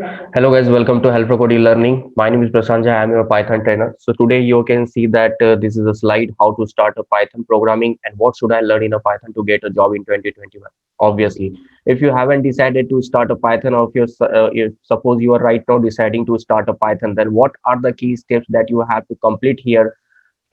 Hello guys, welcome to Help Coding Learning. My name is Prasanja. I am your Python trainer. So today you can see that this is a slide how to start a Python programming and what should I learn in a Python to get a job in 2021. Obviously, if you haven't decided to start a Python or if suppose you are right now deciding to start a Python, then what are the key steps that you have to complete here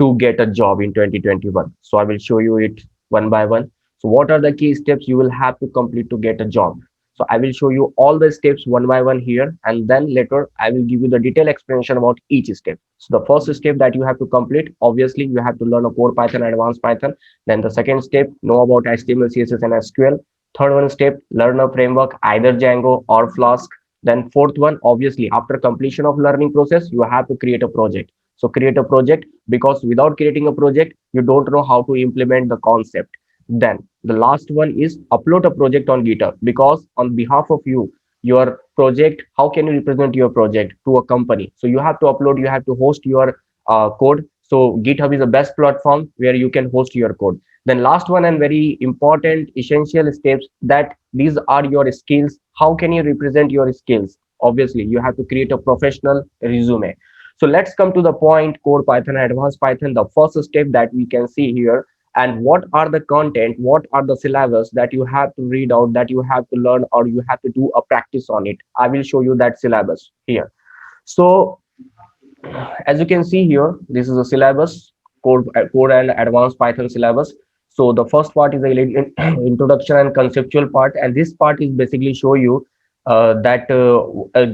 to get a job in 2021? So I will show you it one by one. So what are the key steps you will have to complete to get a job? So I will show you all the steps one by one here, and then later I will give you the detailed explanation about each step. So the first step that you have to complete, obviously you have to learn a core Python, advanced Python. Then the second step, know about HTML, CSS, and SQL. Third one step, learn a framework, either Django or Flask. Then fourth one, obviously after completion of learning process, you have to create a project. So create a project, because without creating a project, you don't know how to implement the concept. Then the last one is upload a project on GitHub, because on behalf of you, your project, how can you represent your project to a company? So you have to upload, you have to host your code. So GitHub is the best platform where you can host your code. Then last one and very important essential steps, that these are your skills. How can you represent your skills? Obviously you have to create a professional resume. So let's come to the point, core Python, advanced Python. The first step that we can see here, and what are the content, what are the syllabus that you have to read out, that you have to learn, or you have to do a practice on it. I will show you that syllabus here. So as you can see here, this is a syllabus, core and advanced Python syllabus. So the first part is the introduction and conceptual part, and this part is basically show you that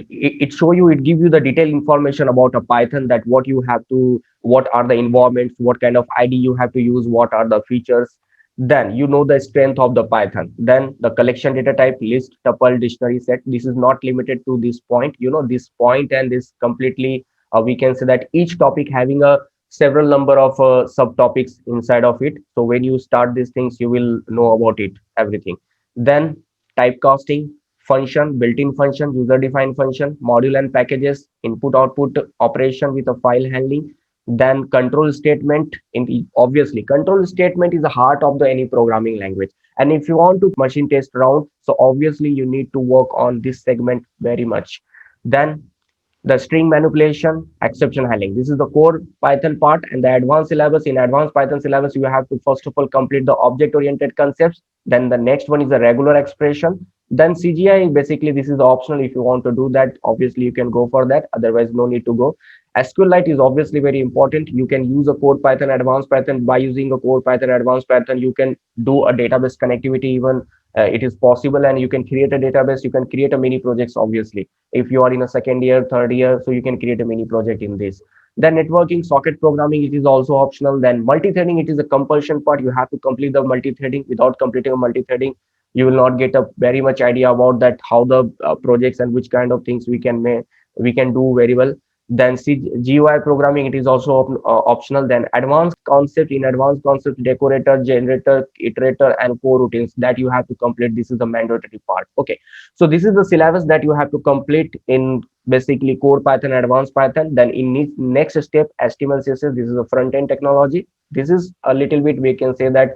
it show you, it give you the detailed information about a Python, that what you have to, what are the environments, what kind of ID you have to use, what are the features. Then you know the strength of the Python. Then the collection data type, list, tuple, dictionary, set. This is not limited to this point, you know, this point, and this completely we can say that each topic having a several number of subtopics inside of it. So when you start these things, you will know about it everything. Then typecasting, function, built-in function, user defined function, module and packages, input output operation with a file handling. Then control statement. In the, obviously control statement is the heart of the any programming language, and if you want to machine test around, so obviously you need to work on this segment very much. Then the string manipulation, exception handling. This is the core Python part. And the advanced syllabus, in advanced Python syllabus, you have to first of all complete the object oriented concepts. Then the next one is the regular expression. Then CGI, basically this is optional. If you want to do that, obviously you can go for that, otherwise no need to go. SQLite is obviously very important. You can use a core Python, advanced Python. By using a core Python, advanced Python, you can do a database connectivity even. It is possible, and you can create a database, you can create a mini projects. Obviously if you are in a second year, third year, so you can create a mini project in this. Then networking, socket programming, it is also optional. Then multi-threading, it is a compulsion part. You have to complete the multi-threading. Without completing a multi-threading, you will not get a very much idea about that, how the projects and which kind of things we can do very well. Then GUI programming, it is also optional. Then advanced concept, in advanced concept, decorator, generator, iterator, and coroutines, that you have to complete. This is the mandatory part. Okay, so this is the syllabus that you have to complete in basically core Python, advanced Python. Then in next step, HTML, CSS. This is a front end technology. This is a little bit, we can say that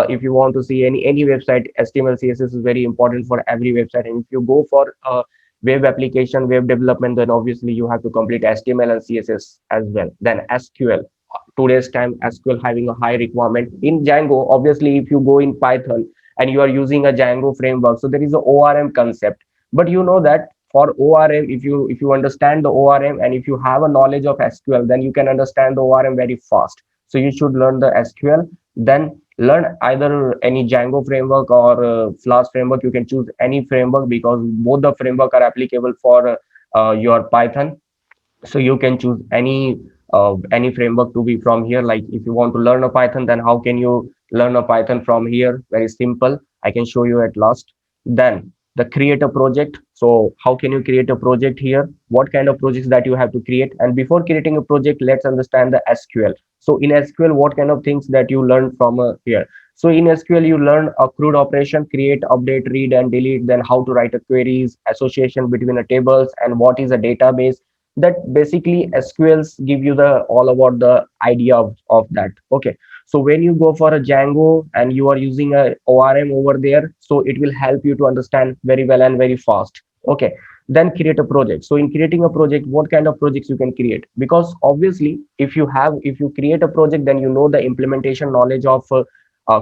if you want to see any website, HTML, CSS is very important for every website. And if you go for web application, web development, then obviously you have to complete HTML and CSS as well. Then SQL, today's time SQL having a high requirement. In Django, obviously if you go in Python and you are using a Django framework, so there is a ORM concept. But you know that for ORM, if you understand the ORM, and if you have a knowledge of SQL, then you can understand the ORM very fast. So you should learn the SQL. Then learn either any Django framework or Flask framework. You can choose any framework, because both the framework are applicable for your Python. So you can choose any framework to be from here. Like if you want to learn a Python, then how can you learn a Python from here? Very simple, I can show you at last. Then the create a project. So how can you create a project here? What kind of projects that you have to create? And before creating a project, let's understand the SQL. So in SQL, what kind of things that you learn from here? So in SQL, you learn a CRUD operation, create, update, read, and delete. Then how to write a queries, association between the tables, and what is a database. That basically SQLs give you the all about the idea of that. Okay, so when you go for a Django and you are using a ORM over there, so it will help you to understand very well and very fast. Okay, then create a project. So in creating a project, what kind of projects you can create? Because obviously if you create a project, then you know the implementation knowledge of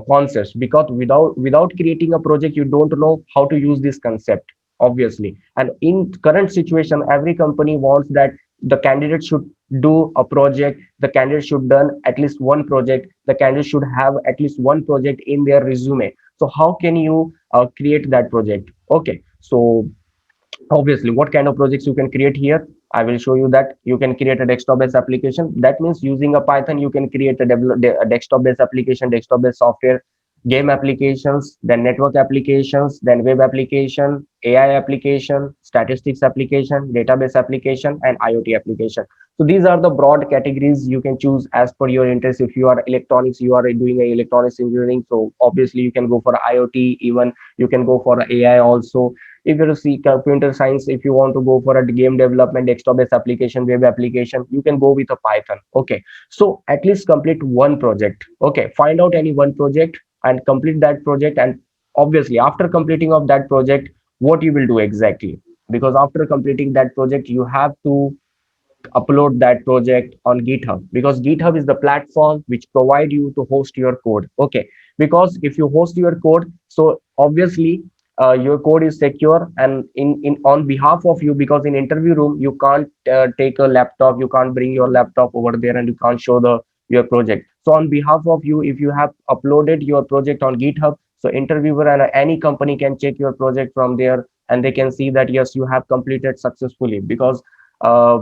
concepts, because without creating a project, you don't know how to use this concept, obviously. And in current situation, every company wants that the candidate should do a project, the candidate should done at least one project, the candidate should have at least one project in their resume. So how can you create that project? Okay, so obviously, what kind of projects you can create here? I will show you that you can create a desktop based application. That means using a Python, you can create a desktop based application, desktop based software, game applications, then network applications, then web application, AI application, statistics application, database application, and IoT application. So these are the broad categories you can choose as per your interest. If you are electronics, you are doing a electronics engineering, so obviously you can go for IoT. Even you can go for AI also. If you see computer science, if you want to go for a game development, desktop based application, web application, you can go with a Python. Okay, so at least complete one project. Okay, find out any one project and complete that project. And obviously after completing of that project, what you will do exactly? Because after completing that project, you have to upload that project on GitHub, because GitHub is the platform which provide you to host your code. Okay, because if you host your code, so obviously your code is secure and in on behalf of you, because in interview room you can't take a laptop, you can't bring your laptop over there and you can't show the your project. So on behalf of you, if you have uploaded your project on GitHub, so interviewer and any company can check your project from there, and they can see that yes, you have completed successfully. Because uh,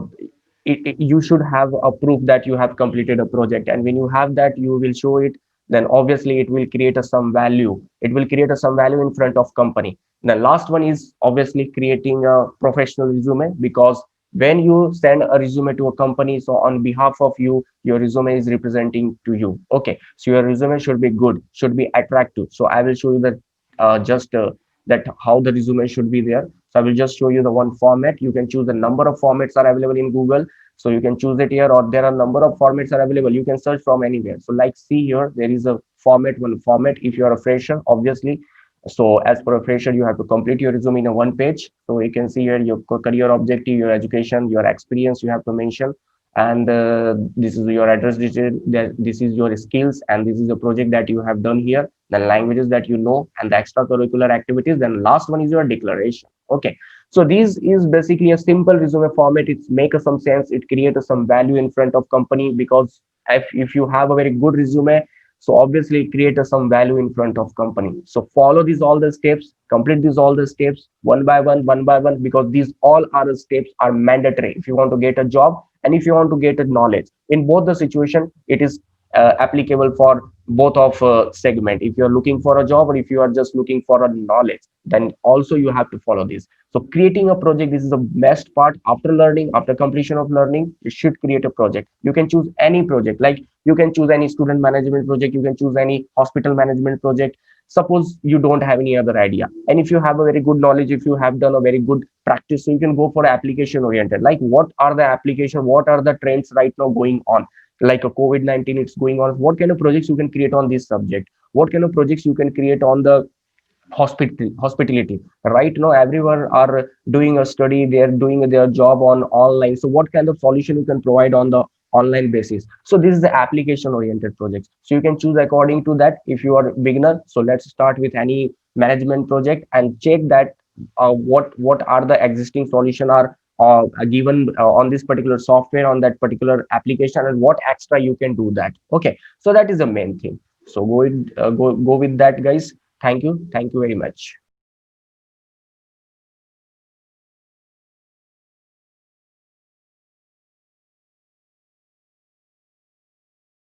you should have a proof that you have completed a project, and when you have that, you will show it. Then obviously it will create a some value, it will create a some value in front of company. The last one is obviously creating a professional resume, because when you send a resume to a company, so on behalf of you, your resume is representing to you. Okay, so your resume should be good, should be attractive. So I will show you that just that how the resume should be there. So I will just show you the one format. You can choose the number of formats are available in Google. So you can choose it here, or there are number of formats are available. You can search from anywhere. So like see here, there is a format, one format. If you are a fresher, obviously. So as per a fresher, you have to complete your resume in a one page. So you can see here your career objective, your education, your experience you have to mention. And this is your address detail, this is your skills, and this is the project that you have done here, the languages that you know, and the extracurricular activities. Then last one is your declaration. Okay, so this is basically a simple resume format. It makes some sense, it creates some value in front of company, because if you have a very good resume, so obviously it creates some value in front of company. So follow these all the steps, complete these all the steps one by one, because these all are the steps are mandatory if you want to get a job and if you want to get a knowledge. In both the situation, it is applicable for both of segment. If you are looking for a job or if you are just looking for a knowledge, then also you have to follow this. So creating a project, this is the best part. After learning, after completion of learning, you should create a project. You can choose any project, like you can choose any student management project, you can choose any hospital management project. Suppose you don't have any other idea, and if you have a very good knowledge, if you have done a very good practice, so you can go for application oriented, like what are the application, what are the trends right now going on, like a COVID-19 it's going on, what kind of projects you can create on this subject, what kind of projects you can create on the hospitality. Right now everyone are doing a study, they are doing their job on online, so what kind of solution you can provide on the online basis. So this is the application oriented projects, so you can choose according to that. If you are beginner, so let's start with any management project and check that what are the existing solution are given on this particular software, on that particular application, and what extra you can do that. Okay, so that is the main thing. So go with that, guys. Thank you very much.